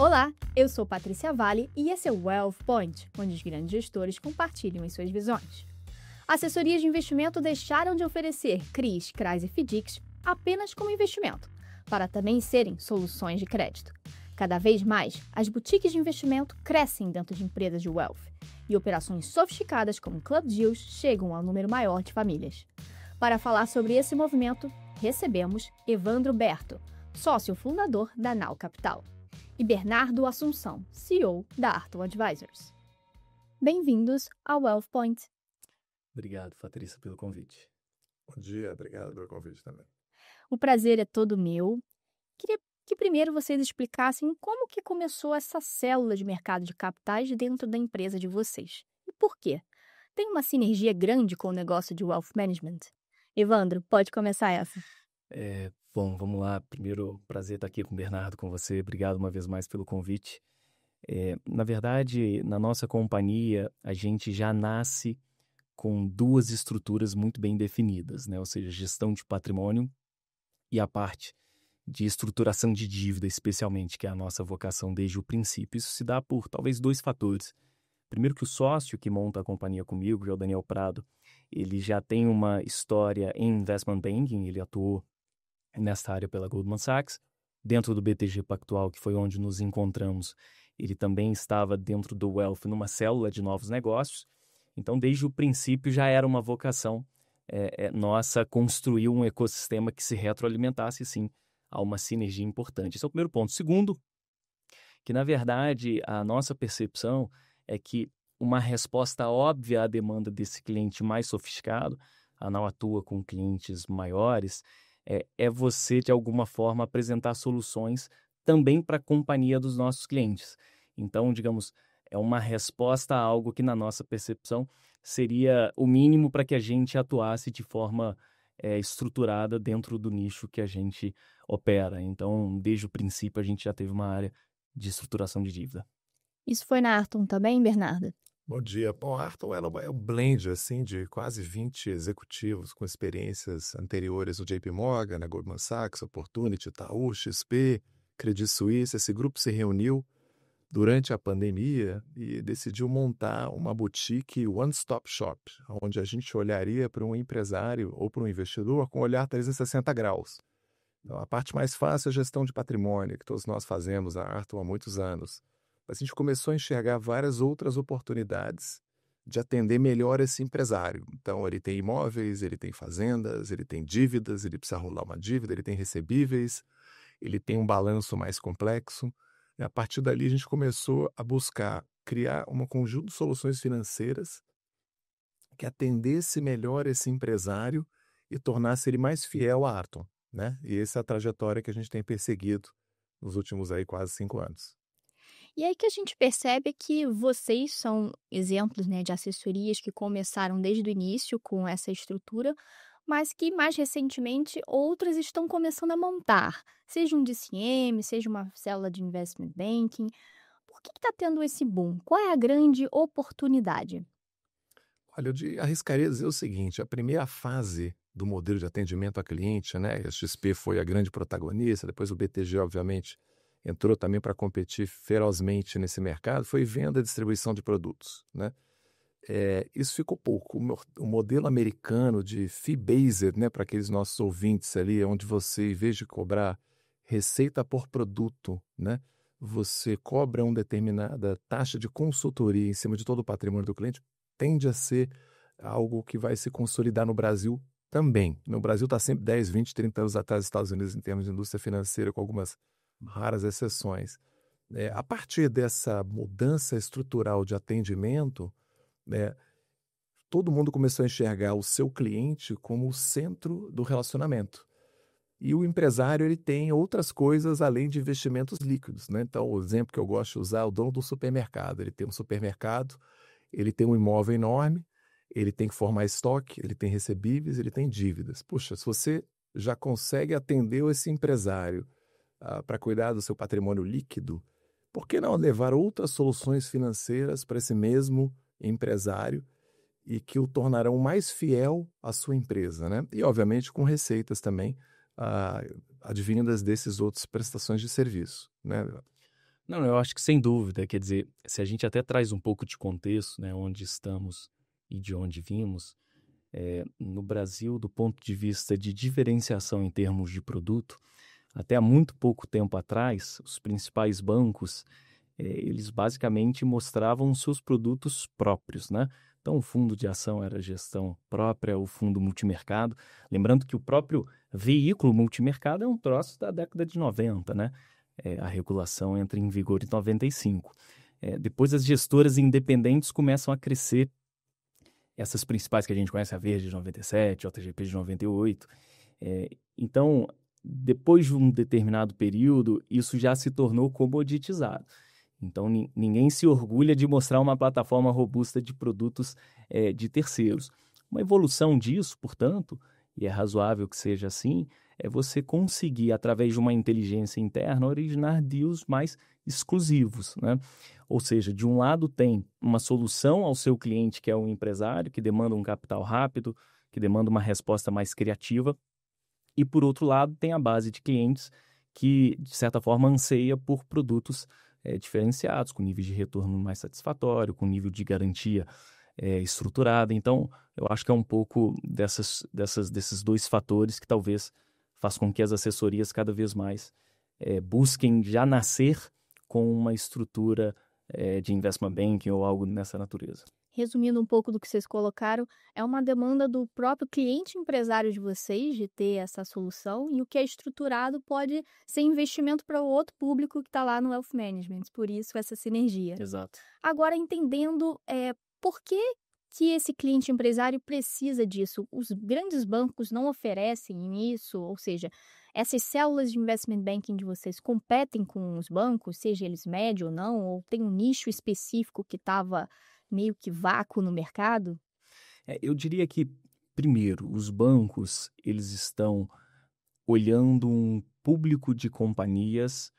Olá, eu sou Patrícia Vale e esse é o Wealth Point, onde os grandes gestores compartilham as suas visões. Assessorias de investimento deixaram de oferecer CRIs, CRAs e FDICs apenas como investimento, para também serem soluções de crédito. Cada vez mais, as boutiques de investimento crescem dentro de empresas de wealth e operações sofisticadas como Club Deals chegam ao número maior de famílias. Para falar sobre esse movimento, recebemos Evandro Berto, sócio fundador da Now Capital, e Bernardo Assunção, CEO da Arton Advisors. Bem-vindos ao Wealth Point. Obrigado, Patrícia, pelo convite. Bom dia, obrigado pelo convite também. O prazer é todo meu. Queria que primeiro vocês explicassem como que começou essa célula de mercado de capitais dentro da empresa de vocês. E por quê? Tem uma sinergia grande com o negócio de Wealth Management? Evandro, pode começar essa. Bom, vamos lá. Primeiro, prazer estar aqui com o Bernardo, com você. Obrigado uma vez mais pelo convite. Na verdade, na nossa companhia, a gente já nasce com duas estruturas muito bem definidas, né? Ou seja, gestão de patrimônio e a parte de estruturação de dívida, especialmente, que é a nossa vocação desde o princípio. Isso se dá por talvez dois fatores. Primeiro que o sócio que monta a companhia comigo, que é o Daniel Prado, ele já tem uma história em investment banking, ele atuou nesta área pela Goldman Sachs. Dentro do BTG Pactual, que foi onde nos encontramos, ele também estava dentro do Wealth numa célula de novos negócios. Então, desde o princípio, já era uma vocação nossa construir um ecossistema que se retroalimentasse, sim, a uma sinergia importante. Esse é o primeiro ponto. Segundo, que, na verdade, a nossa percepção é que uma resposta óbvia à demanda desse cliente mais sofisticado, a Now atua com clientes maiores, é você, de alguma forma, apresentar soluções também para a companhia dos nossos clientes. Então, digamos, é uma resposta a algo que, na nossa percepção, seria o mínimo para que a gente atuasse de forma estruturada dentro do nicho que a gente opera. Então, desde o princípio, a gente já teve uma área de estruturação de dívida. Isso foi na Arton também, Bernardo? Bom dia. Bom, a Arton é um blend assim, de quase 20 executivos com experiências anteriores no JP Morgan, na Goldman Sachs, Opportunity, Itaú, XP, Credit Suisse. Esse grupo se reuniu durante a pandemia e decidiu montar uma boutique one-stop shop, onde a gente olharia para um empresário ou para um investidor com um olhar 360 graus. Então, a parte mais fácil é a gestão de patrimônio, que todos nós fazemos na Arton há muitos anos. Mas a gente começou a enxergar várias outras oportunidades de atender melhor esse empresário. Então, ele tem imóveis, ele tem fazendas, ele tem dívidas, ele precisa rolar uma dívida, ele tem recebíveis, ele tem um balanço mais complexo. E a partir dali, a gente começou a buscar criar um conjunto de soluções financeiras que atendesse melhor esse empresário e tornasse ele mais fiel à Arton, né? E essa é a trajetória que a gente tem perseguido nos últimos aí quase 5 anos. E aí que a gente percebe que vocês são exemplos, né, de assessorias que começaram desde o início com essa estrutura, mas que mais recentemente outras estão começando a montar, seja um DCM, seja uma célula de investment banking. Por que está tendo esse boom? Qual é a grande oportunidade? Olha, arriscaria dizer o seguinte: a primeira fase do modelo de atendimento a cliente, né? A XP foi a grande protagonista, depois o BTG, obviamente, entrou também para competir ferozmente nesse mercado, foi venda e distribuição de produtos, né? Isso ficou pouco. O modelo americano de fee-based, né, para aqueles nossos ouvintes ali, onde você, em vez de cobrar receita por produto, né, você cobra uma determinada taxa de consultoria em cima de todo o patrimônio do cliente, tende a ser algo que vai se consolidar no Brasil também. No Brasil está sempre 10, 20, 30 anos atrás dos Estados Unidos em termos de indústria financeira, com algumas raras exceções. A partir dessa mudança estrutural de atendimento, todo mundo começou a enxergar o seu cliente como o centro do relacionamento. E o empresário ele tem outras coisas além de investimentos líquidos, né? Então, o exemplo que eu gosto de usar é o dono do supermercado. Ele tem um supermercado, ele tem um imóvel enorme, ele tem que formar estoque, ele tem recebíveis, ele tem dívidas. Puxa, se você já consegue atender esse empresário para cuidar do seu patrimônio líquido, por que não levar outras soluções financeiras para esse mesmo empresário e que o tornarão mais fiel à sua empresa, né? E, obviamente, com receitas também advindas desses outros prestações de serviço, né? Não, eu acho que sem dúvida, quer dizer, se a gente até traz um pouco de contexto, né, onde estamos e de onde vimos, no Brasil, do ponto de vista de diferenciação em termos de produto, até há muito pouco tempo atrás, os principais bancos, eles basicamente mostravam seus produtos próprios, né? Então, o fundo de ação era gestão própria, o fundo multimercado. Lembrando que o próprio veículo multimercado é um troço da década de 90, né? A regulação entra em vigor em 95. Depois, as gestoras independentes começam a crescer. Essas principais que a gente conhece, a Verde de 97, JGP de 98. Então, depois de um determinado período, isso já se tornou comoditizado. Então, ninguém se orgulha de mostrar uma plataforma robusta de produtos de terceiros. Uma evolução disso, portanto, e é razoável que seja assim, é você conseguir, através de uma inteligência interna, originar deals mais exclusivos, né? Ou seja, de um lado tem uma solução ao seu cliente, que é um empresário, que demanda um capital rápido, que demanda uma resposta mais criativa, e por outro lado tem a base de clientes que, de certa forma, anseia por produtos diferenciados, com nível de retorno mais satisfatório, com nível de garantia estruturada. Então, eu acho que é um pouco desses dois fatores que talvez façam com que as assessorias cada vez mais busquem já nascer com uma estrutura de investment banking ou algo nessa natureza. Resumindo um pouco do que vocês colocaram, é uma demanda do próprio cliente empresário de vocês de ter essa solução, e o que é estruturado pode ser investimento para o outro público que está lá no Wealth Management, por isso essa sinergia. Exato. Agora, entendendo por que esse cliente empresário precisa disso, os grandes bancos não oferecem isso, ou seja, essas células de investment banking de vocês competem com os bancos, seja eles médio ou não, ou tem um nicho específico que estava meio que vácuo no mercado? Eu diria que, primeiro, os bancos eles estão olhando um público de companhias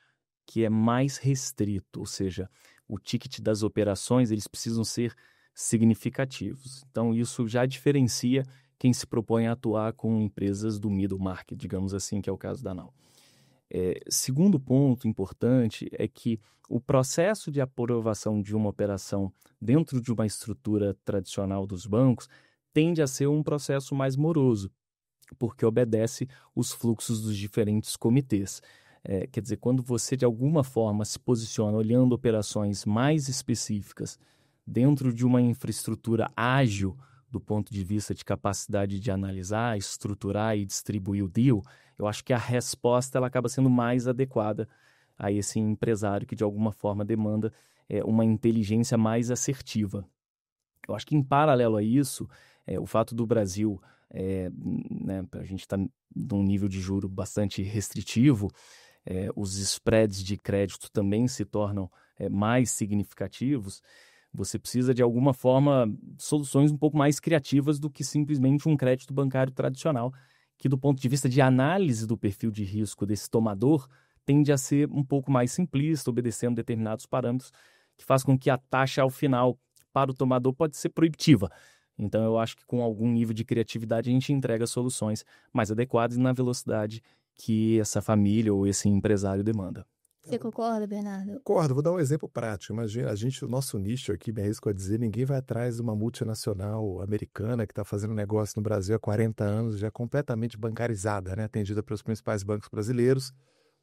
que é mais restrito, ou seja, o ticket das operações eles precisam ser significativos. Então, isso já diferencia quem se propõe a atuar com empresas do middle market, digamos assim, que é o caso da Nau. Segundo ponto importante é que o processo de aprovação de uma operação dentro de uma estrutura tradicional dos bancos tende a ser um processo mais moroso, porque obedece os fluxos dos diferentes comitês. Quer dizer, quando você de alguma forma se posiciona olhando operações mais específicas dentro de uma infraestrutura ágil do ponto de vista de capacidade de analisar, estruturar e distribuir o deal, eu acho que a resposta ela acaba sendo mais adequada a esse empresário que de alguma forma demanda uma inteligência mais assertiva. Eu acho que em paralelo a isso, o fato do Brasil, né, a gente está num nível de juro bastante restritivo, os spreads de crédito também se tornam mais significativos. Você precisa, de alguma forma, de soluções um pouco mais criativas do que simplesmente um crédito bancário tradicional, que do ponto de vista de análise do perfil de risco desse tomador, tende a ser um pouco mais simplista, obedecendo determinados parâmetros, que faz com que a taxa, ao final, para o tomador, pode ser proibitiva. Então, eu acho que com algum nível de criatividade, a gente entrega soluções mais adequadas e na velocidade que essa família ou esse empresário demanda. Você concorda, Bernardo? Concordo, vou dar um exemplo prático. Imagina, o nosso nicho aqui, me arrisco a dizer, ninguém vai atrás de uma multinacional americana que está fazendo negócio no Brasil há 40 anos, já completamente bancarizada, né? Atendida pelos principais bancos brasileiros.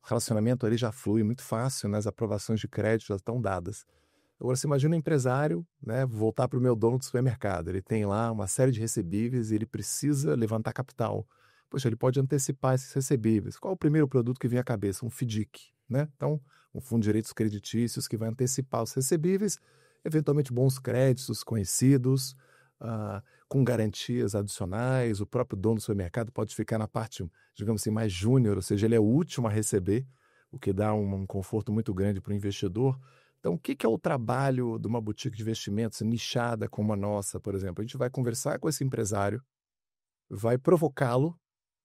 O relacionamento ali já flui muito fácil, né? As aprovações de crédito já estão dadas. Agora, você imagina um empresário, né? Voltar para o meu dono do supermercado. Ele tem lá uma série de recebíveis e ele precisa levantar capital. Poxa, ele pode antecipar esses recebíveis. Qual é o primeiro produto que vem à cabeça? Um FDIC, né? Então, um fundo de direitos creditícios que vai antecipar os recebíveis, eventualmente bons créditos conhecidos, com garantias adicionais. O próprio dono do supermercado pode ficar na parte, digamos assim, mais júnior, ou seja, ele é o último a receber, o que dá um conforto muito grande para o investidor. Então, o que é o trabalho de uma boutique de investimentos nichada como a nossa, por exemplo? A gente vai conversar com esse empresário, vai provocá-lo,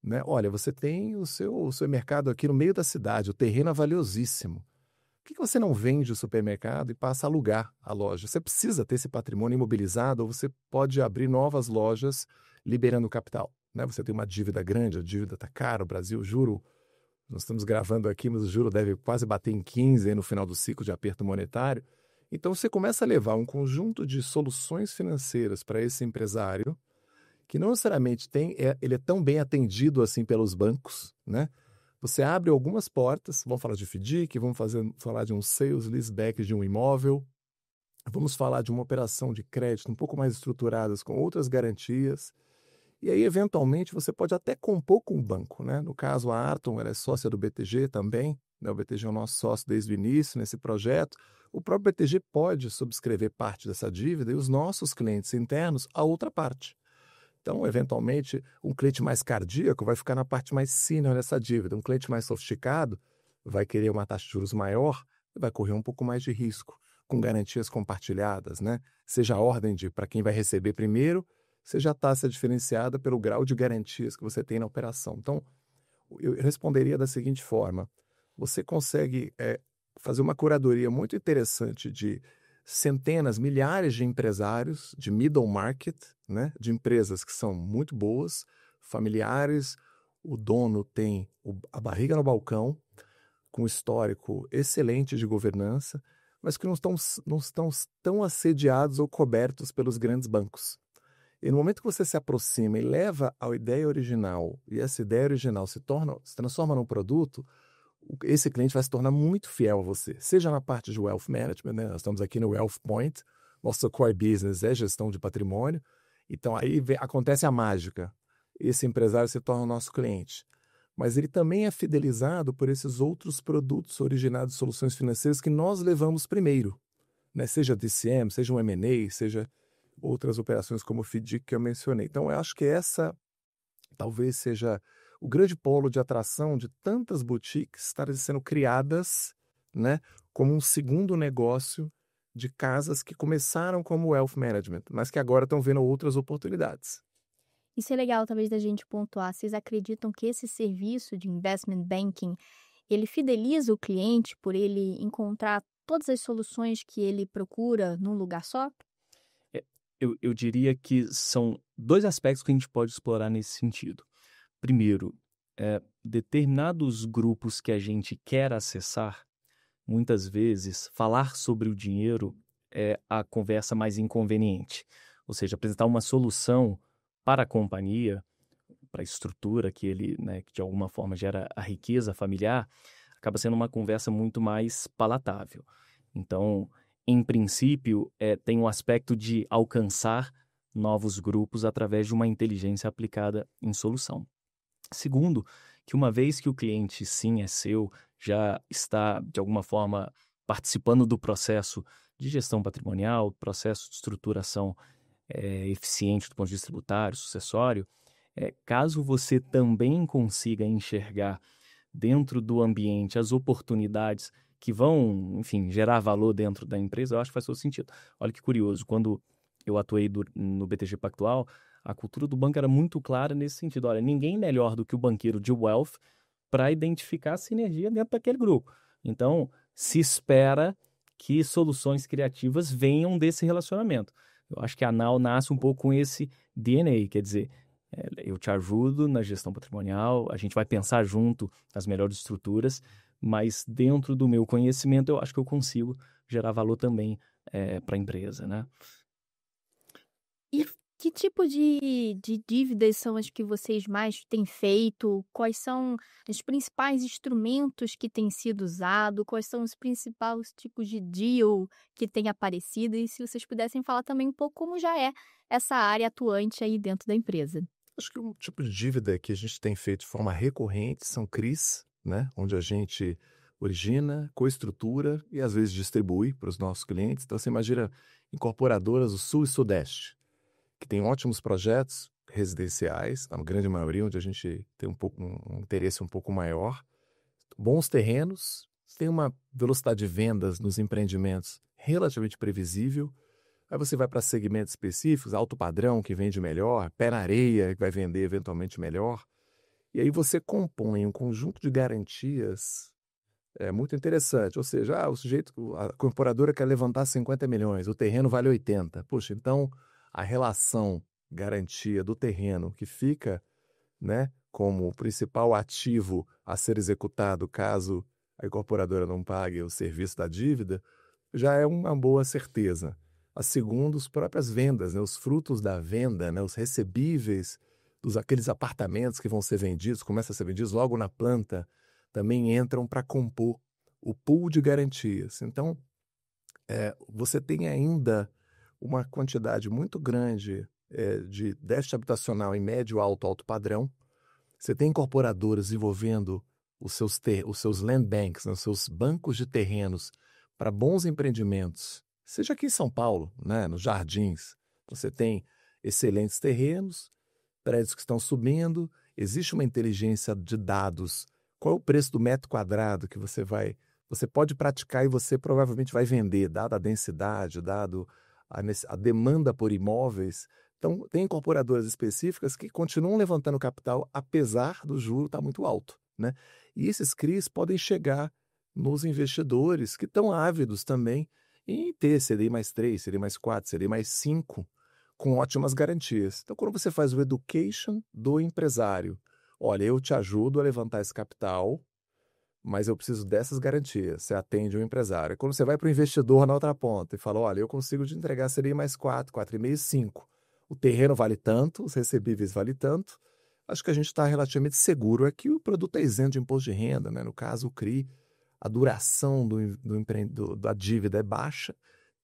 né? Olha, você tem o seu mercado aqui no meio da cidade, o terreno é valiosíssimo. Por que você não vende o supermercado e passa a alugar a loja? Você precisa ter esse patrimônio imobilizado ou você pode abrir novas lojas liberando capital, né? Você tem uma dívida grande, a dívida está cara, o Brasil, juro Nós estamos gravando aqui, mas o juro deve quase bater em 15 aí no final do ciclo de aperto monetário. Então, você começa a levar um conjunto de soluções financeiras para esse empresário, que não necessariamente ele é tão bem atendido assim pelos bancos, né? Você abre algumas portas, vamos falar de FDIC, vamos falar de um sales leaseback de um imóvel, vamos falar de uma operação de crédito um pouco mais estruturadas com outras garantias. E aí, eventualmente, você pode até compor com o banco, né? No caso, a Arton, ela é sócia do BTG também, né? O BTG é o nosso sócio desde o início nesse projeto. O próprio BTG pode subscrever parte dessa dívida e os nossos clientes internos a outra parte. Então, eventualmente, um cliente mais cardíaco vai ficar na parte mais senior dessa dívida. Um cliente mais sofisticado vai querer uma taxa de juros maior e vai correr um pouco mais de risco, com garantias compartilhadas, né? Seja a ordem de para quem vai receber primeiro, seja a taxa diferenciada pelo grau de garantias que você tem na operação. Então, eu responderia da seguinte forma: você consegue fazer uma curadoria muito interessante de centenas, milhares de empresários de middle market, né, de empresas que são muito boas, familiares, o dono tem a barriga no balcão, com histórico excelente de governança, mas que não estão tão assediados ou cobertos pelos grandes bancos. E no momento que você se aproxima e leva a ideia original, e essa ideia original se transforma num produto, esse cliente vai se tornar muito fiel a você, seja na parte de wealth management, né? Nós estamos aqui no Wealth Point, nosso core business é gestão de patrimônio, então aí acontece a mágica, esse empresário se torna o nosso cliente, mas ele também é fidelizado por esses outros produtos originados de soluções financeiras que nós levamos primeiro, né? Seja DCM, seja um M&A, seja outras operações como o FDIC que eu mencionei. Então eu acho que essa talvez seja o grande polo de atração de tantas boutiques estarem sendo criadas, né, como um segundo negócio de casas que começaram como wealth management, mas que agora estão vendo outras oportunidades. Isso é legal, talvez, da gente pontuar. Vocês acreditam que esse serviço de investment banking, ele fideliza o cliente por ele encontrar todas as soluções que ele procura num lugar só? Eu diria que são dois aspectos que a gente pode explorar nesse sentido. Primeiro, determinados grupos que a gente quer acessar, muitas vezes, falar sobre o dinheiro é a conversa mais inconveniente. Ou seja, apresentar uma solução para a companhia, para a estrutura que ele, né, que de alguma forma gera a riqueza familiar, acaba sendo uma conversa muito mais palatável. Então, em princípio, tem um aspecto de alcançar novos grupos através de uma inteligência aplicada em solução. Segundo, que uma vez que o cliente sim é seu, já está de alguma forma participando do processo de gestão patrimonial, processo de estruturação eficiente do ponto de vista tributário, sucessório, caso você também consiga enxergar dentro do ambiente as oportunidades que vão, enfim, gerar valor dentro da empresa, eu acho que faz todo sentido. Olha que curioso, quando eu atuei no BTG Pactual, a cultura do banco era muito clara nesse sentido. Olha, ninguém melhor do que o banqueiro de wealth para identificar a sinergia dentro daquele grupo. Então, se espera que soluções criativas venham desse relacionamento. Eu acho que a Nau nasce um pouco com esse DNA, quer dizer, eu te ajudo na gestão patrimonial, a gente vai pensar junto nas melhores estruturas, mas dentro do meu conhecimento eu acho que eu consigo gerar valor também para a empresa, né? E que tipo de dívidas são as que vocês mais têm feito? Quais são os principais instrumentos que têm sido usados? Quais são os principais tipos de deal que têm aparecido? E se vocês pudessem falar também um pouco como já é essa área atuante aí dentro da empresa. Acho que um tipo de dívida que a gente tem feito de forma recorrente são CRIs, né? Onde a gente origina, coestrutura e às vezes distribui para os nossos clientes. Então você imagina incorporadoras do Sul e Sudeste, que tem ótimos projetos residenciais, a grande maioria, onde a gente tem um interesse um pouco maior, bons terrenos, tem uma velocidade de vendas nos empreendimentos relativamente previsível. Aí você vai para segmentos específicos, alto padrão, que vende melhor, pé na areia, que vai vender eventualmente melhor. E aí você compõe um conjunto de garantias muito interessante. Ou seja, a incorporadora quer levantar 50 milhões, o terreno vale 80. Puxa, então a relação garantia do terreno que fica, né, como principal ativo a ser executado caso a incorporadora não pague o serviço da dívida, já é uma boa certeza. A segunda, as próprias vendas, né, os frutos da venda, né, os recebíveis aqueles apartamentos que vão ser vendidos, começam a ser vendidos logo na planta, também entram para compor o pool de garantias. Então, você tem ainda uma quantidade muito grande de déficit habitacional em médio, alto padrão. Você tem incorporadoras envolvendo os seus land banks, né, os seus bancos de terrenos para bons empreendimentos, seja aqui em São Paulo, né, nos Jardins. Você tem excelentes terrenos, prédios que estão subindo, existe uma inteligência de dados. Qual é o preço do metro quadrado que você pode praticar e você provavelmente vai vender, dada a densidade, dado a demanda por imóveis. Então, tem incorporadoras específicas que continuam levantando capital apesar do juro estar muito alto, né? E esses CRIs podem chegar nos investidores que estão ávidos também em ter CDI mais 3, CDI mais 4, CDI mais 5, com ótimas garantias. Então, quando você faz o education do empresário, olha, eu te ajudo a levantar esse capital, mas eu preciso dessas garantias. Você atende o empresário. Quando você vai para o investidor na outra ponta e fala, olha, eu consigo te entregar CDI mais 4, 4,5, 5. O terreno vale tanto, os recebíveis vale tanto. Acho que a gente está relativamente seguro. Aqui o produto é isento de imposto de renda, né? No caso, o CRI, a duração da dívida é baixa.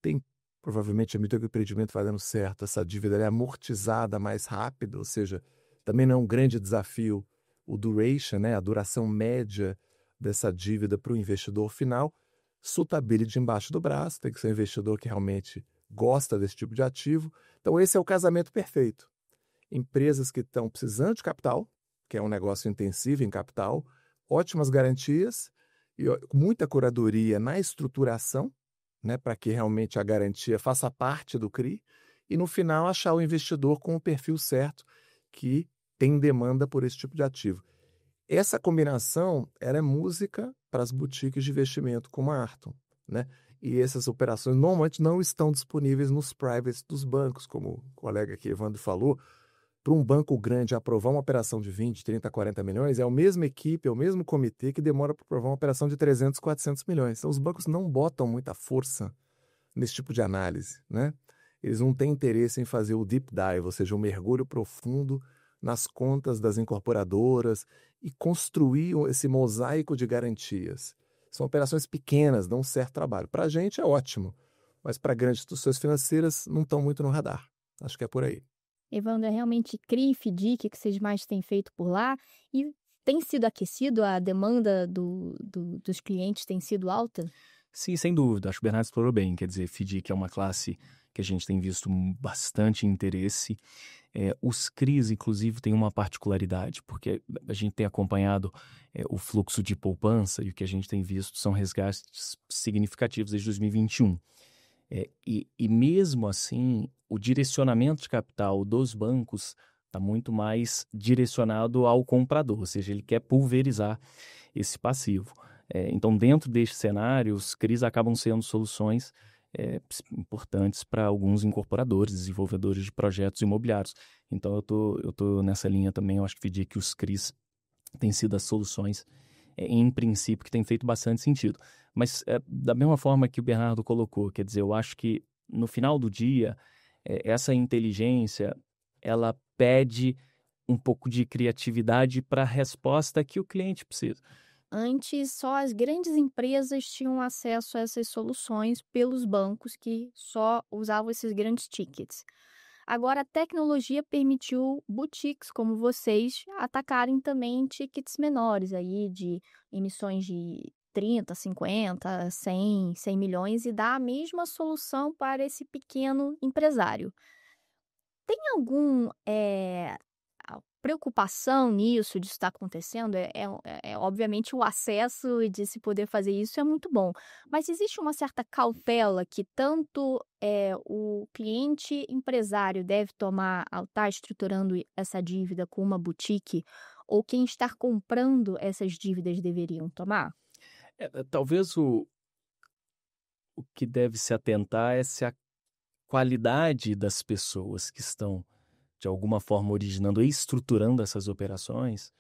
Tem, provavelmente, à medida que o empreendimento vai dando certo, essa dívida é amortizada mais rápido, ou seja, também não é um grande desafio o duration, né? A duração média dessa dívida para o investidor final. Suitability embaixo do braço, tem que ser um investidor que realmente gosta desse tipo de ativo. Então, esse é o casamento perfeito. Empresas que estão precisando de capital, que é um negócio intensivo em capital, ótimas garantias e muita curadoria na estruturação, né, para que realmente a garantia faça parte do CRI, e no final achar o investidor com o perfil certo que tem demanda por esse tipo de ativo. Essa combinação ela é música para as boutiques de investimento como a Arton, né? E essas operações normalmente não estão disponíveis nos privates dos bancos, como o colega aqui, Evandro, falou. Para um banco grande aprovar uma operação de 20, 30, 40 milhões, é a mesma equipe, é o mesmo comitê que demora para aprovar uma operação de 300, 400 milhões. Então, os bancos não botam muita força nesse tipo de análise, né? Eles não têm interesse em fazer o deep dive, ou seja, um mergulho profundo nas contas das incorporadoras e construir esse mosaico de garantias. São operações pequenas, dão um certo trabalho. Para a gente é ótimo, mas para grandes instituições financeiras não estão muito no radar. Acho que é por aí. Evandro, é realmente CRI, FDIC que vocês mais têm feito por lá e tem sido aquecido, a demanda dos clientes tem sido alta? Sim, sem dúvida. Acho que o Bernardo explorou bem. Quer dizer, FDIC é uma classe que a gente tem visto bastante interesse. Os CRIs, inclusive, têm uma particularidade, porque a gente tem acompanhado o fluxo de poupança e o que a gente tem visto são resgates significativos desde 2021. E mesmo assim, o direcionamento de capital dos bancos está muito mais direcionado ao comprador, ou seja, ele quer pulverizar esse passivo. Então, dentro deste cenário, os CRIs acabam sendo soluções importantes para alguns incorporadores, desenvolvedores de projetos imobiliários. Então, eu tô nessa linha também. Eu acho que os CRIs têm sido as soluções, em princípio, que tem feito bastante sentido. Mas, da mesma forma que o Bernardo colocou, quer dizer, eu acho que, no final do dia, essa inteligência, ela pede um pouco de criatividade para a resposta que o cliente precisa. Antes, só as grandes empresas tinham acesso a essas soluções pelos bancos que só usavam esses grandes tickets. Agora, a tecnologia permitiu boutiques como vocês atacarem também tickets menores aí de emissões de 30, 50, 100 milhões e dar a mesma solução para esse pequeno empresário. Tem alguma preocupação nisso, disso estar acontecendo? Obviamente o acesso e de se poder fazer isso é muito bom, mas existe uma certa cautela que tanto o cliente empresário deve tomar ao estar estruturando essa dívida com uma boutique, ou quem está comprando essas dívidas deveriam tomar? Talvez o que deve se atentar é se a qualidade das pessoas que estão, de alguma forma, originando e estruturando essas operações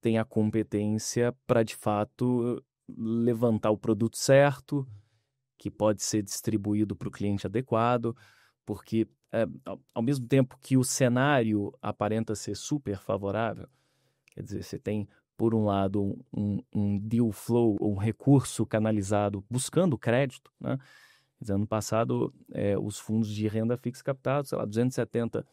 tem a competência para, de fato, levantar o produto certo, que pode ser distribuído para o cliente adequado, porque ao mesmo tempo que o cenário aparenta ser super favorável, quer dizer, você tem, por um lado, um deal flow, um recurso canalizado buscando crédito, né? Quer dizer, ano passado, os fundos de renda fixa captaram, sei lá, 270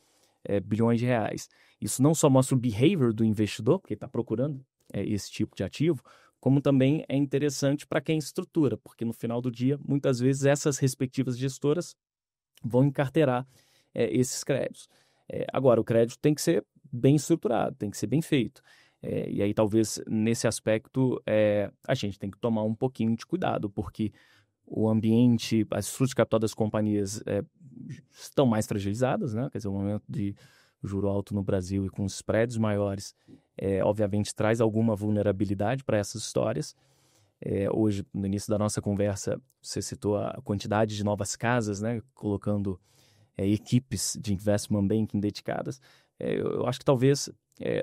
bilhões de reais. Isso não só mostra o behavior do investidor, porque está procurando esse tipo de ativo, como também é interessante para quem estrutura, porque no final do dia, muitas vezes, essas respectivas gestoras vão encarteirar esses créditos. Agora, o crédito tem que ser bem estruturado, tem que ser bem feito. E aí, talvez, nesse aspecto, a gente tem que tomar um pouquinho de cuidado, porque o ambiente, as estruturas de capital das companhias estão mais fragilizadas, né? Quer dizer, o momento de juro alto no Brasil e com os spreads maiores, obviamente, traz alguma vulnerabilidade para essas histórias. Hoje, no início da nossa conversa, você citou a quantidade de novas casas, né? Colocando equipes de investment banking dedicadas. Eu acho que talvez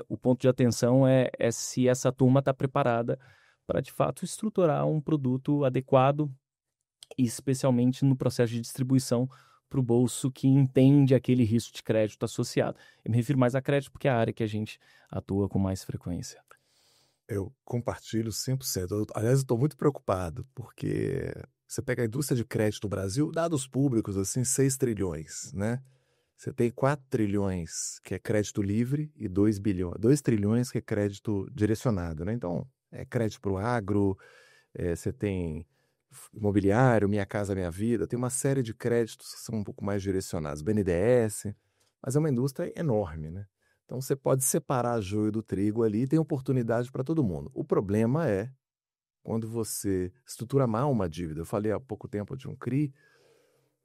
o ponto de atenção é se essa turma está preparada para, de fato, estruturar um produto adequado, especialmente no processo de distribuição para o bolso que entende aquele risco de crédito associado. Eu me refiro mais a crédito porque é a área que a gente atua com mais frequência. Eu compartilho 100%. Aliás, eu estou muito preocupado, porque você pega a indústria de crédito no Brasil, dados públicos, assim, 6 trilhões, né? Você tem 4 trilhões que é crédito livre e 2 trilhões que é crédito direcionado, né? Então, é crédito para o agro, você tem imobiliário, Minha Casa Minha Vida, tem uma série de créditos que são um pouco mais direcionados, BNDES, mas é uma indústria enorme, né? Então você pode separar joio do trigo ali e tem oportunidade para todo mundo. O problema é quando você estrutura mal uma dívida. Eu falei há pouco tempo de um CRI,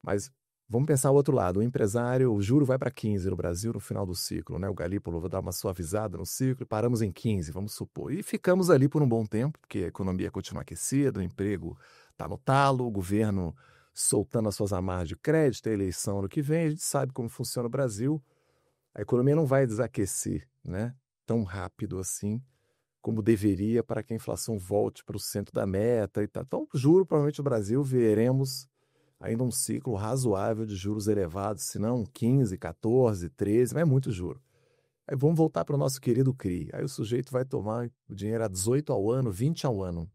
mas vamos pensar o outro lado. O empresário, o juro vai para 15 no Brasil no final do ciclo, né? O Galípolo vai dar uma suavizada no ciclo e paramos em 15, vamos supor. E ficamos ali por um bom tempo, porque a economia continua aquecida, o emprego está no talo, o governo soltando as suas amarras de crédito, a eleição no que vem, a gente sabe como funciona o Brasil. A economia não vai desaquecer, né, tão rápido assim como deveria para que a inflação volte para o centro da meta e tal. Então, juro, provavelmente no Brasil veremos ainda um ciclo razoável de juros elevados, se não 15, 14, 13, mas é muito juro. Aí vamos voltar para o nosso querido CRI. Aí o sujeito vai tomar o dinheiro a 18 ao ano, 20 ao ano.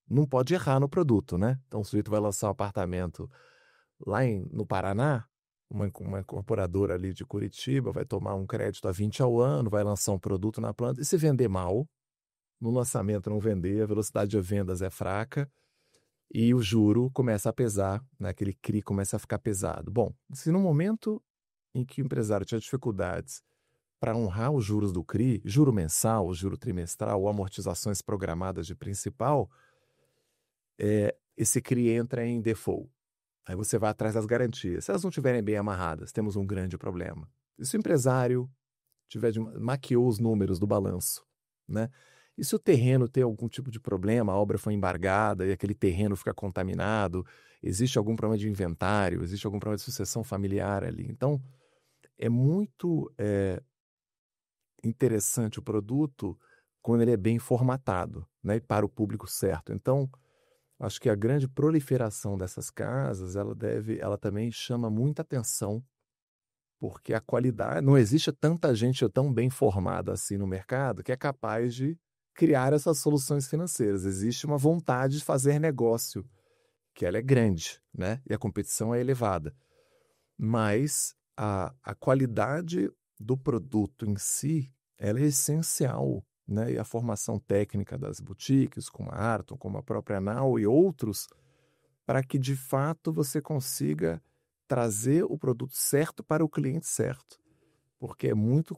Não pode errar no produto, né? Então o sujeito vai lançar um apartamento lá no Paraná, uma incorporadora ali de Curitiba vai tomar um crédito a 20 ao ano, vai lançar um produto na planta, e se vender mal, no lançamento não vender, a velocidade de vendas é fraca, e o juro começa a pesar, né? Aquele CRI começa a ficar pesado. Bom, se no momento em que o empresário tinha dificuldades para honrar os juros do CRI, juro mensal, juro trimestral, ou amortizações programadas de principal, esse CRI entra em default. Aí você vai atrás das garantias. Se elas não estiverem bem amarradas, temos um grande problema. E se o empresário maquiou os números do balanço, né? E se o terreno tem algum tipo de problema, a obra foi embargada e aquele terreno fica contaminado, existe algum problema de inventário, existe algum problema de sucessão familiar ali. Então, é muito interessante o produto quando ele é bem formatado, né? E para o público certo. Então, acho que a grande proliferação dessas casas, ela também chama muita atenção, porque a qualidade, não existe tanta gente tão bem formada assim no mercado que é capaz de criar essas soluções financeiras. Existe uma vontade de fazer negócio, que ela é grande, né? E a competição é elevada. Mas a qualidade do produto em si, ela é essencial, né? E a formação técnica das boutiques, como a Arton, como a própria Nau e outros, para que de fato você consiga trazer o produto certo para o cliente certo. Porque é muito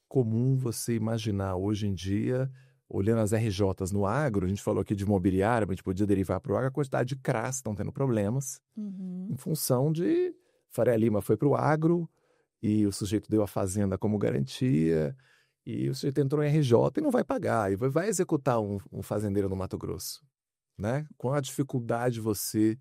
comum você imaginar hoje em dia, olhando as RJs no agro, a gente falou aqui de imobiliário, a gente podia derivar para o agro, a quantidade de CRAs estão tendo problemas em função de Faria Lima foi para o agro e o sujeito deu a fazenda como garantia e o sujeito entrou em RJ e não vai pagar, e vai executar um fazendeiro no Mato Grosso, né? Com a dificuldade de você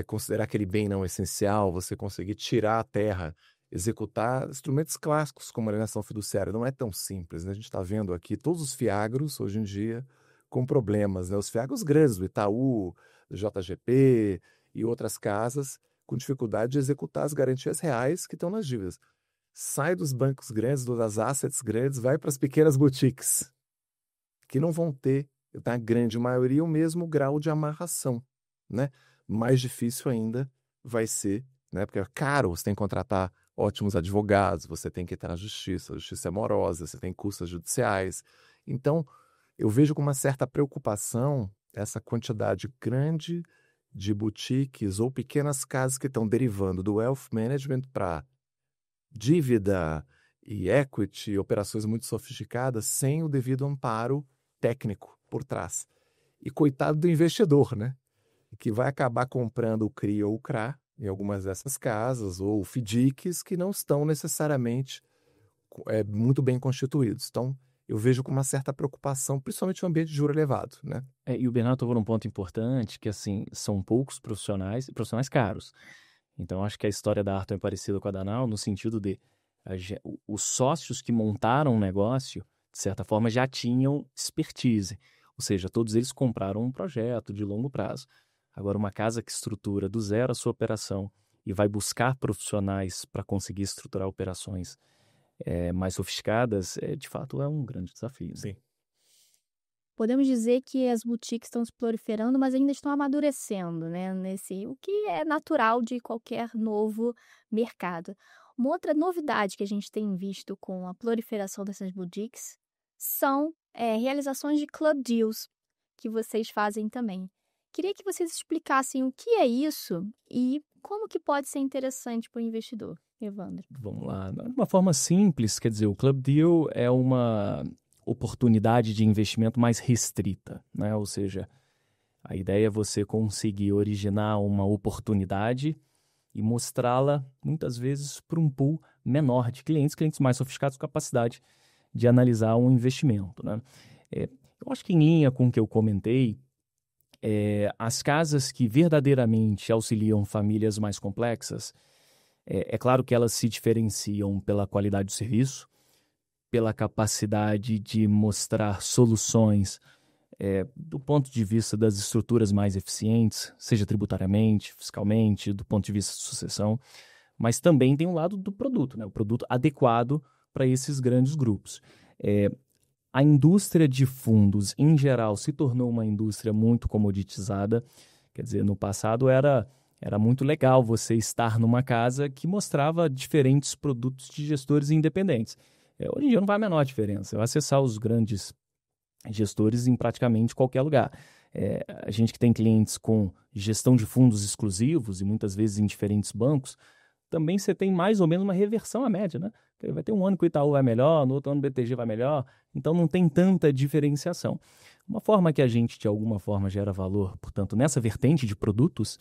considerar aquele bem não essencial, você conseguir tirar a terra executar instrumentos clássicos como alienação fiduciária. Não é tão simples, né? A gente está vendo aqui todos os fiagros, hoje em dia, com problemas, né? Os fiagros grandes, do Itaú, do JGP e outras casas, com dificuldade de executar as garantias reais que estão nas dívidas. Sai dos bancos grandes, das assets grandes, vai para as pequenas boutiques, que não vão ter, na grande maioria, o mesmo grau de amarração, né? Mais difícil ainda vai ser, né? Porque é caro, você tem que contratar ótimos advogados, você tem que entrar na justiça, a justiça é morosa, você tem custas judiciais. Então, eu vejo com uma certa preocupação essa quantidade grande de boutiques ou pequenas casas que estão derivando do wealth management para dívida e equity, operações muito sofisticadas, sem o devido amparo técnico por trás. E coitado do investidor, né? Que vai acabar comprando o CRI ou o CRA em algumas dessas casas, ou FDICs que não estão necessariamente muito bem constituídos. Então, eu vejo com uma certa preocupação, principalmente no ambiente de juros elevado, né? E o Bernardo tocou num ponto importante, que assim, são poucos profissionais e profissionais caros. Então, acho que a história da Arton é parecida com a da Nau, no sentido de os sócios que montaram o negócio, de certa forma, já tinham expertise. Ou seja, todos eles compraram um projeto de longo prazo. Agora, uma casa que estrutura do zero a sua operação e vai buscar profissionais para conseguir estruturar operações mais sofisticadas, de fato, é um grande desafio. Sim. Podemos dizer que as boutiques estão se proliferando, mas ainda estão amadurecendo, né? O que é natural de qualquer novo mercado. Uma outra novidade que a gente tem visto com a proliferação dessas boutiques são realizações de club deals, que vocês fazem também. Queria que vocês explicassem o que é isso e como que pode ser interessante para o investidor. Evandro. Vamos lá. De uma forma simples, quer dizer, o Club Deal é uma oportunidade de investimento mais restrita, né? Ou seja, a ideia é você conseguir originar uma oportunidade e mostrá-la, muitas vezes, para um pool menor de clientes mais sofisticados com capacidade de analisar um investimento, né? Eu acho que em linha com o que eu comentei, as casas que verdadeiramente auxiliam famílias mais complexas, é claro que elas se diferenciam pela qualidade do serviço, pela capacidade de mostrar soluções do ponto de vista das estruturas mais eficientes, seja tributariamente, fiscalmente, do ponto de vista de sucessão, mas também tem um lado do produto, né? O produto adequado para esses grandes grupos. A indústria de fundos, em geral, se tornou uma indústria muito comoditizada. Quer dizer, no passado era muito legal você estar numa casa que mostrava diferentes produtos de gestores independentes. Hoje em dia não faz a menor diferença. Você vai acessar os grandes gestores em praticamente qualquer lugar. A gente que tem clientes com gestão de fundos exclusivos e muitas vezes em diferentes bancos, também você tem mais ou menos uma reversão à média, né? Vai ter um ano que o Itaú vai melhor, no outro ano o BTG vai melhor, então não tem tanta diferenciação. Uma forma que a gente, de alguma forma, gera valor, portanto, nessa vertente de produtos,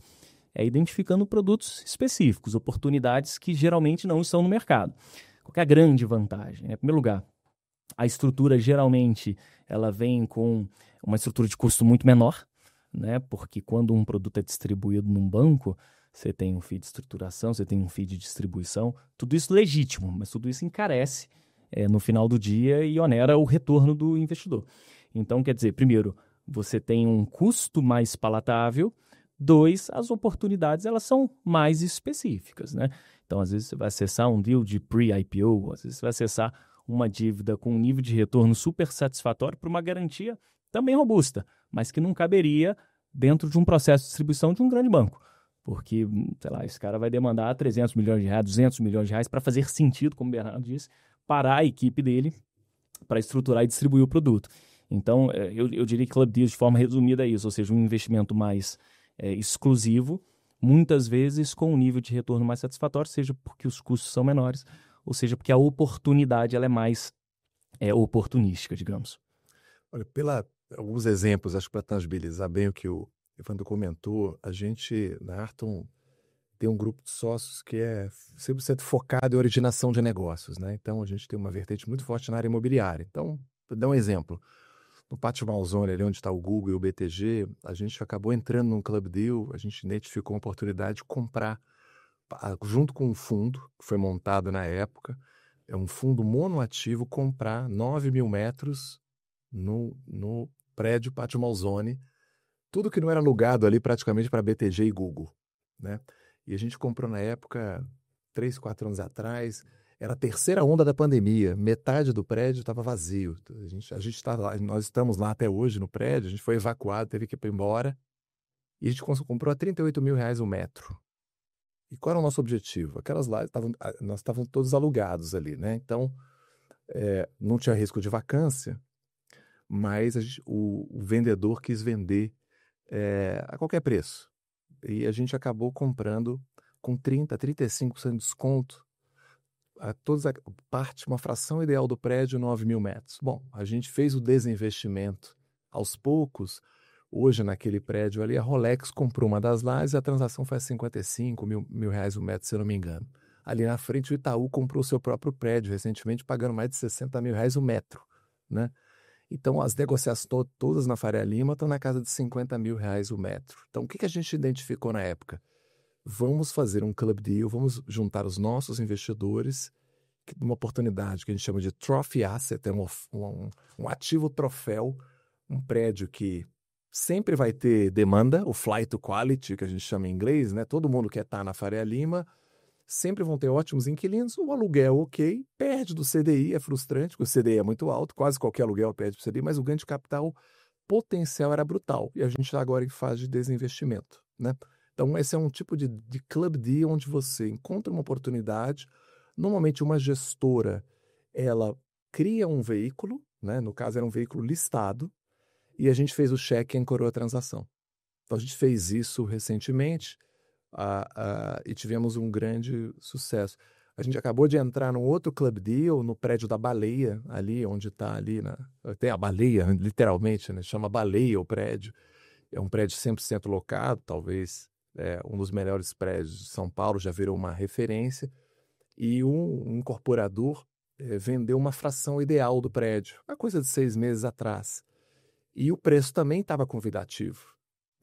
é identificando produtos específicos, oportunidades que geralmente não estão no mercado. Qual que é a grande vantagem? Em primeiro lugar, a estrutura geralmente ela vem com uma estrutura de custo muito menor, né? Porque quando um produto é distribuído num banco, você tem um fee de estruturação, você tem um fee de distribuição, tudo isso legítimo, mas tudo isso encarece no final do dia e onera o retorno do investidor. Então, quer dizer, primeiro, você tem um custo mais palatável. 2, as oportunidades elas são mais específicas, né? Então, às vezes você vai acessar um deal de pre-IPO, às vezes você vai acessar uma dívida com um nível de retorno super satisfatório para uma garantia também robusta, mas que não caberia dentro de um processo de distribuição de um grande banco. Porque, sei lá, esse cara vai demandar 300 milhões de reais, 200 milhões de reais para fazer sentido, como o Bernardo disse, parar a equipe dele para estruturar e distribuir o produto. Então, eu diria que Club Deals, de forma resumida, é isso, ou seja, um investimento mais exclusivo, muitas vezes com um nível de retorno mais satisfatório, seja porque os custos são menores, ou seja porque a oportunidade ela é mais oportunística, digamos. Olha, alguns exemplos, acho que para tangibilizar bem o que o Evandro comentou, a gente, na Arton, tem um grupo de sócios que é 100% focado em originação de negócios, né? Então, a gente tem uma vertente muito forte na área imobiliária. Então, vou dar um exemplo. No Pátio Malzone, ali onde está o Google e o BTG, a gente acabou entrando num Club Deal, a gente identificou uma oportunidade de comprar junto com um fundo que foi montado na época, é um fundo monoativo, comprar 9.000 metros no prédio Pátio Malzone, tudo que não era alugado ali praticamente para BTG e Google, né? E a gente comprou na época, 3, 4 anos atrás, era a terceira onda da pandemia, metade do prédio estava vazio. A gente tá lá, nós estamos lá até hoje no prédio, a gente foi evacuado, teve que ir embora, e a gente comprou a R$ 38.000 o metro. E qual era o nosso objetivo? Aquelas lá, nós estávamos todos alugados ali, né? Então, não tinha risco de vacância, mas o vendedor quis vender a qualquer preço. E a gente acabou comprando com 30%, 35% de desconto, uma fração ideal do prédio, 9.000 metros. Bom, a gente fez o desinvestimento aos poucos. Hoje, naquele prédio ali, a Rolex comprou uma das lajes e a transação foi a R$ 55.000 o metro, se eu não me engano. Ali na frente, o Itaú comprou o seu próprio prédio recentemente, pagando mais de R$ 60.000 o metro, né? Então, as negociações todas na Faria Lima estão na casa de R$ 50.000 o metro. Então, o que a gente identificou na época? Vamos fazer um club deal, vamos juntar os nossos investidores, uma oportunidade que a gente chama de trophy asset, é um ativo troféu, um prédio que sempre vai ter demanda, o flight to quality, que a gente chama em inglês, né? Todo mundo quer estar na Faria Lima, sempre vão ter ótimos inquilinos, o aluguel ok, perde do CDI, é frustrante, porque o CDI é muito alto, quase qualquer aluguel perde do CDI, mas o ganho de capital potencial era brutal, e a gente está agora em fase de desinvestimento, né? Então, esse é um tipo de club deal onde você encontra uma oportunidade. Normalmente, uma gestora, ela cria um veículo, né? No caso, era um veículo listado, e a gente fez o cheque e ancorou a transação. Então, a gente fez isso recentemente e tivemos um grande sucesso. A gente acabou de entrar num outro club deal, no prédio da Baleia, ali onde está ali, tem a Baleia, literalmente, né? Chama Baleia o prédio. É um prédio 100% locado, talvez um dos melhores prédios de São Paulo, já virou uma referência, e um incorporador vendeu uma fração ideal do prédio, uma coisa de 6 meses atrás. E o preço também estava convidativo.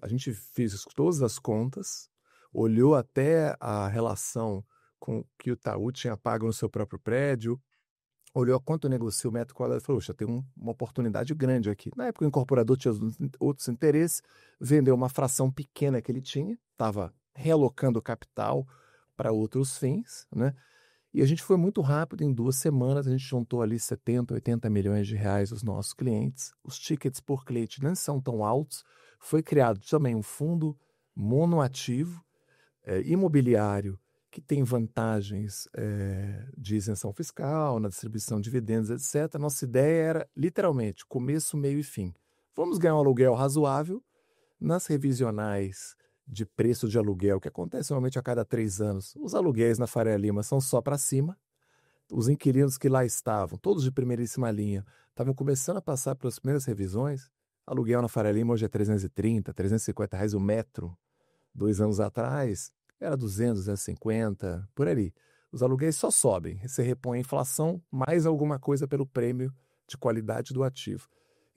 A gente fez todas as contas, olhou até a relação com que o Itaú tinha pago no seu próprio prédio, olhou quanto negocia o metro quadrado e falou, tem uma oportunidade grande aqui. Na época o incorporador tinha outros interesses, vendeu uma fração pequena que ele tinha, estava realocando o capital para outros fins, né? E a gente foi muito rápido, em 2 semanas a gente juntou ali 70, 80 milhões de reais dos nossos clientes. Os tickets por cliente não são tão altos. Foi criado também um fundo monoativo, imobiliário, que tem vantagens de isenção fiscal, na distribuição de dividendos, etc. Nossa ideia era, literalmente, começo, meio e fim. Vamos ganhar um aluguel razoável nas revisionais de preço de aluguel, que acontece normalmente a cada 3 anos. Os aluguéis na Faria Lima são só para cima. Os inquilinos que lá estavam, todos de primeiríssima linha, estavam começando a passar pelas primeiras revisões. Aluguel na Faria Lima hoje é R$ 330, R$ 350 o metro. 2 anos atrás era 200, 250, por ali. Os aluguéis só sobem. Você repõe a inflação, mais alguma coisa pelo prêmio de qualidade do ativo.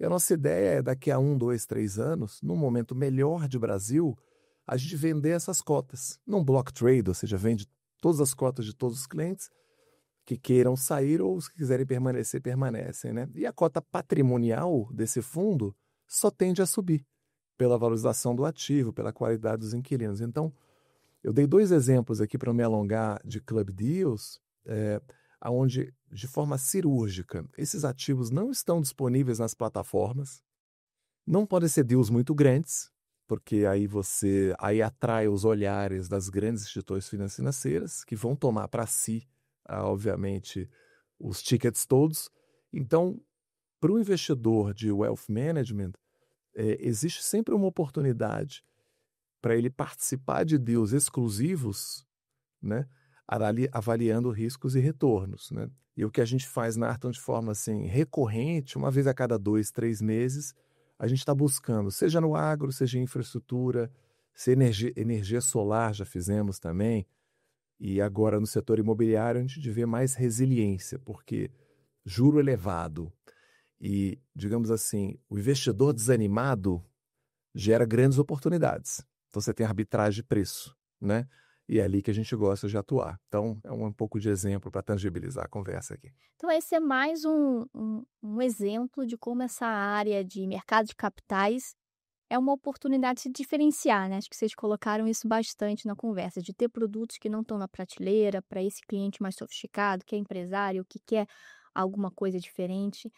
E a nossa ideia é, daqui a 1, 2, 3 anos, num momento melhor de Brasil, a gente vender essas cotas. Num block trade, ou seja, vende todas as cotas de todos os clientes que queiram sair ou os que quiserem permanecer, permanecem, né? E a cota patrimonial desse fundo só tende a subir pela valorização do ativo, pela qualidade dos inquilinos. Então, eu dei 2 exemplos aqui para não me alongar de club deals, onde, de forma cirúrgica, esses ativos não estão disponíveis nas plataformas, não podem ser deals muito grandes, porque aí atrai os olhares das grandes instituições financeiras, que vão tomar para si, obviamente, os tickets todos. Então, para o investidor de wealth management, existe sempre uma oportunidade para ele participar de deals exclusivos, né, avaliando riscos e retornos, né? E o que a gente faz na Arton de forma assim, recorrente, uma vez a cada 2, 3 meses, a gente está buscando, seja no agro, seja em infraestrutura, se energia solar já fizemos também, e agora no setor imobiliário a gente vê mais resiliência, porque juro elevado e, digamos assim, o investidor desanimado gera grandes oportunidades. Então você tem arbitragem de preço, né? E é ali que a gente gosta de atuar. Então, é um pouco de exemplo para tangibilizar a conversa aqui. Então esse é mais um exemplo de como essa área de mercado de capitais é uma oportunidade de se diferenciar, né, acho que vocês colocaram isso bastante na conversa, de ter produtos que não estão na prateleira para esse cliente mais sofisticado, que é empresário, que quer alguma coisa diferente.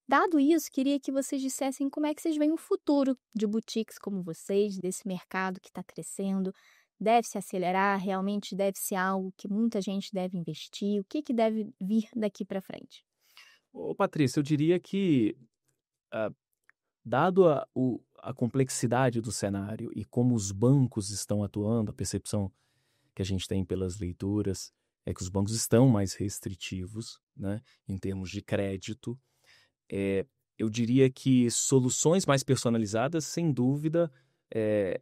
Dado isso, queria que vocês dissessem como é que vocês veem o futuro de boutiques como vocês, desse mercado que está crescendo. Deve se acelerar? Realmente deve ser algo que muita gente deve investir? O que deve vir daqui para frente? Ô, Patrícia, eu diria que, ah, dado a complexidade do cenário e como os bancos estão atuando, a percepção que a gente tem pelas leituras é que os bancos estão mais restritivos, né, em termos de crédito. Eu diria que soluções mais personalizadas, sem dúvida,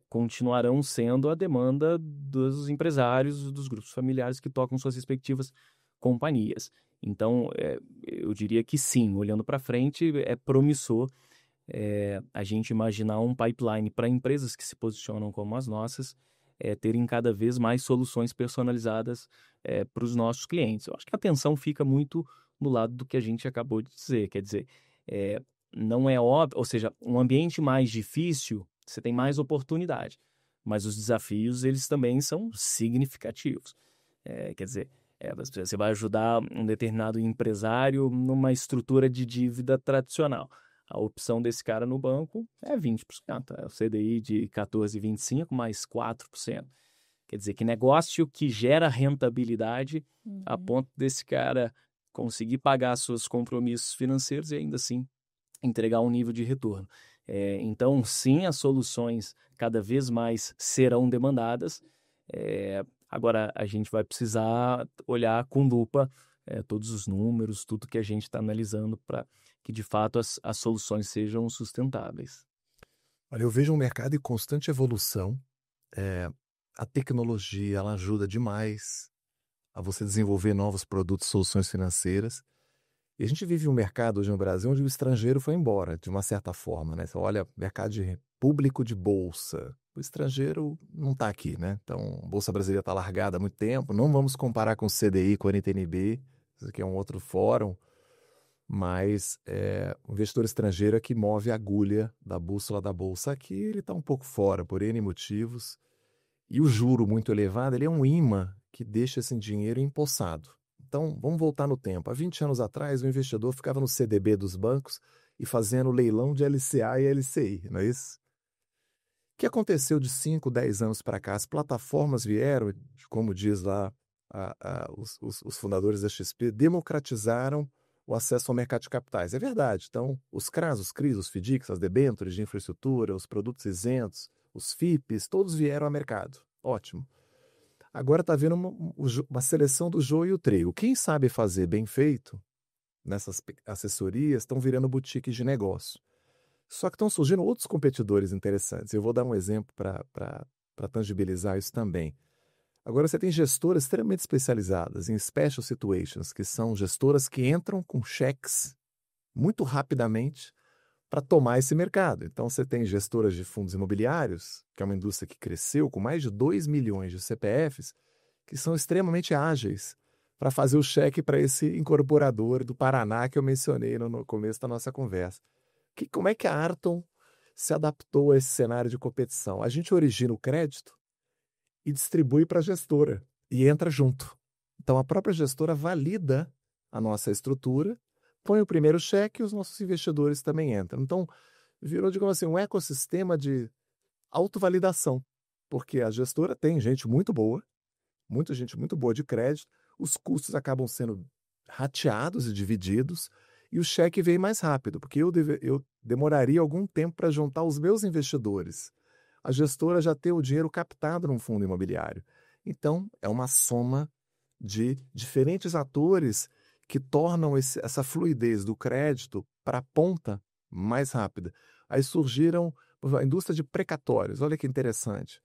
continuarão sendo a demanda dos empresários, dos grupos familiares que tocam suas respectivas companhias. Então, eu diria que sim, olhando para frente, é promissor a gente imaginar um pipeline para empresas que se posicionam como as nossas, terem cada vez mais soluções personalizadas para os nossos clientes. Eu acho que a atenção fica muito no lado do que a gente acabou de dizer, quer dizer, é, não é óbvio, ou seja, um ambiente mais difícil, você tem mais oportunidade, mas os desafios, eles também são significativos. Quer dizer, você vai ajudar um determinado empresário numa estrutura de dívida tradicional. A opção desse cara no banco é 20%, é o CDI de 14,25 mais 4%. Quer dizer, que negócio que gera rentabilidade a ponto desse cara conseguir pagar seus compromissos financeiros e ainda assim entregar um nível de retorno. Então, sim, as soluções cada vez mais serão demandadas. Agora, a gente vai precisar olhar com lupa todos os números, tudo que a gente está analisando para que, de fato, as soluções sejam sustentáveis. Olha, eu vejo um mercado em constante evolução. A tecnologia, ela ajuda demais a você desenvolver novos produtos, soluções financeiras. E a gente vive um mercado hoje no Brasil onde o estrangeiro foi embora, de uma certa forma, né? Você olha, mercado público de bolsa, o estrangeiro não está aqui, né? Então, a Bolsa Brasileira está largada há muito tempo, não vamos comparar com o CDI, com a NTN-B, isso aqui é um outro fórum, mas o investidor estrangeiro é que move a agulha da bússola da Bolsa aqui, ele está um pouco fora, por N motivos, e o juro muito elevado, ele é um imã que deixa esse dinheiro empossado. Então, vamos voltar no tempo. Há 20 anos atrás, o investidor ficava no CDB dos bancos e fazendo leilão de LCA e LCI, não é isso? O que aconteceu de 5, 10 anos para cá? As plataformas vieram, como diz lá os fundadores da XP, democratizaram o acesso ao mercado de capitais. É verdade. Então, os CRAs, os CRIs, os FDICs, as debêntures de infraestrutura, os produtos isentos, os FIPs, todos vieram ao mercado. Ótimo. Agora está havendo uma seleção do joio e o trigo. Quem sabe fazer bem feito nessas assessorias estão virando boutiques de negócio. Só que estão surgindo outros competidores interessantes. Eu vou dar um exemplo para tangibilizar isso também. Agora você tem gestoras extremamente especializadas em special situations, que são gestoras que entram com cheques muito rapidamente para tomar esse mercado. Então você tem gestoras de fundos imobiliários, que é uma indústria que cresceu com mais de 2 milhões de CPFs, que são extremamente ágeis para fazer o cheque para esse incorporador do Paraná que eu mencionei no começo da nossa conversa. Como é que a Arton se adaptou a esse cenário de competição? A gente origina o crédito e distribui para a gestora e entra junto. Então a própria gestora valida a nossa estrutura, põe o primeiro cheque e os nossos investidores também entram. Então virou, digamos assim, um ecossistema de autovalidação, porque a gestora tem gente muito boa, muita gente muito boa de crédito, os custos acabam sendo rateados e divididos, e o cheque vem mais rápido, porque eu demoraria algum tempo para juntar os meus investidores. A gestora já tem o dinheiro captado num fundo imobiliário. Então, é uma soma de diferentes atores que tornam essa fluidez do crédito para a ponta mais rápida. Aí surgiram a indústria de precatórios. Olha que interessante.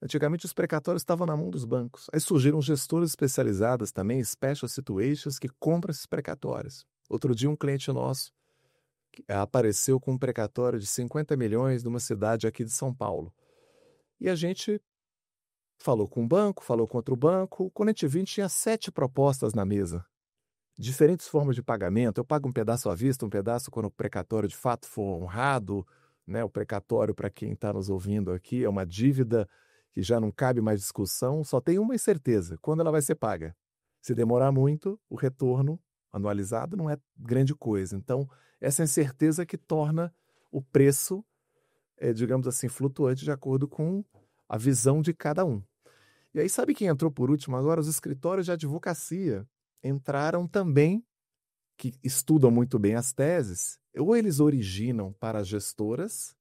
Antigamente, os precatórios estavam na mão dos bancos. Aí surgiram gestoras especializadas também, special situations, que compram esses precatórios. Outro dia, um cliente nosso apareceu com um precatório de 50 milhões numa cidade aqui de São Paulo. E a gente falou com um banco, falou com outro banco. Quando a gente viu, a gente tinha 7 propostas na mesa. Diferentes formas de pagamento. Eu pago um pedaço à vista, um pedaço quando o precatório de fato for honrado, né? O precatório, para quem está nos ouvindo aqui, é uma dívida que já não cabe mais discussão, só tem uma incerteza: quando ela vai ser paga. Se demorar muito, o retorno anualizado não é grande coisa. Então, essa incerteza que torna o preço, digamos assim, flutuante de acordo com a visão de cada um. E aí, sabe quem entrou por último agora? Os escritórios de advocacia entraram também, que estudam muito bem as teses. Ou eles originam para as gestoras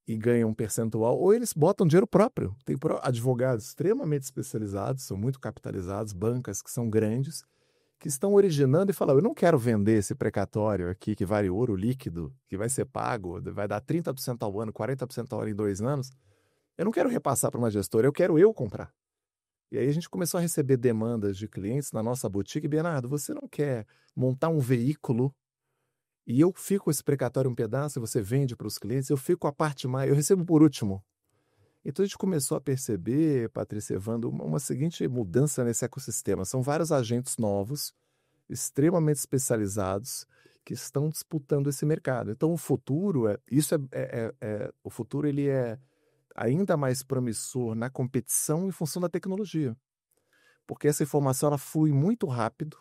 e ganham um percentual, ou eles botam dinheiro próprio. Tem advogados extremamente especializados, são muito capitalizados, bancas que são grandes, que estão originando e falam: eu não quero vender esse precatório aqui que vale ouro líquido, que vai ser pago, vai dar 30% ao ano, 40% ao ano em 2 anos. Eu não quero repassar para uma gestora, eu quero eu comprar. E aí a gente começou a receber demandas de clientes na nossa boutique: Bernardo, você não quer montar um veículo e eu fico esse precatório um pedaço e você vende para os clientes, eu fico a parte mais, eu recebo por último. Então a gente começou a perceber, Patrícia, Evandro, uma seguinte mudança nesse ecossistema. São vários agentes novos, extremamente especializados, que estão disputando esse mercado. Então o futuro, o futuro ele é ainda mais promissor na competição em função da tecnologia. Porque essa informação ela flui muito rápido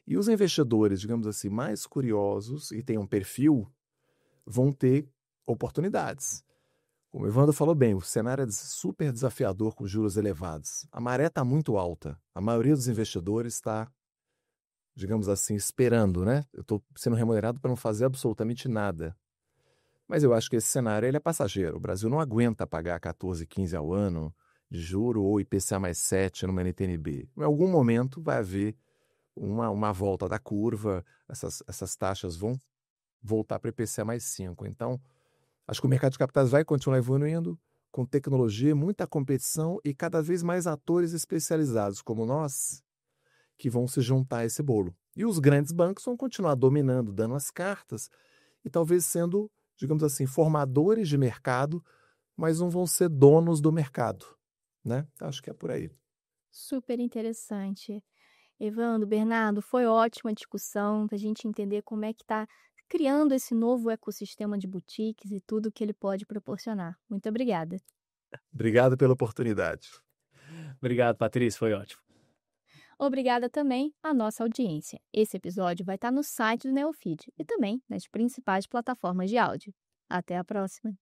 e os investidores, digamos assim, mais curiosos e têm um perfil, vão ter oportunidades. Como o Evandro falou bem, o cenário é super desafiador com juros elevados. A maré está muito alta. A maioria dos investidores está, digamos assim, esperando, né? Eu estou sendo remunerado para não fazer absolutamente nada. Mas eu acho que esse cenário ele é passageiro. O Brasil não aguenta pagar 14, 15 ao ano de juro ou IPCA mais 7 numa NTNB. Em algum momento vai haver uma volta da curva, essas taxas vão voltar para IPCA mais 5. Então, acho que o mercado de capitais vai continuar evoluindo com tecnologia, muita competição e cada vez mais atores especializados como nós que vão se juntar a esse bolo. E os grandes bancos vão continuar dominando, dando as cartas e talvez sendo, digamos assim, formadores de mercado, mas não vão ser donos do mercado, né? Acho que é por aí. Super interessante. Evandro, Bernardo, foi ótima a discussão para a gente entender como é que está criando esse novo ecossistema de boutiques e tudo que ele pode proporcionar. Muito obrigada. Obrigado pela oportunidade. Obrigado, Patrícia, foi ótimo. Obrigada também à nossa audiência. Esse episódio vai estar no site do Neofeed e também nas principais plataformas de áudio. Até a próxima!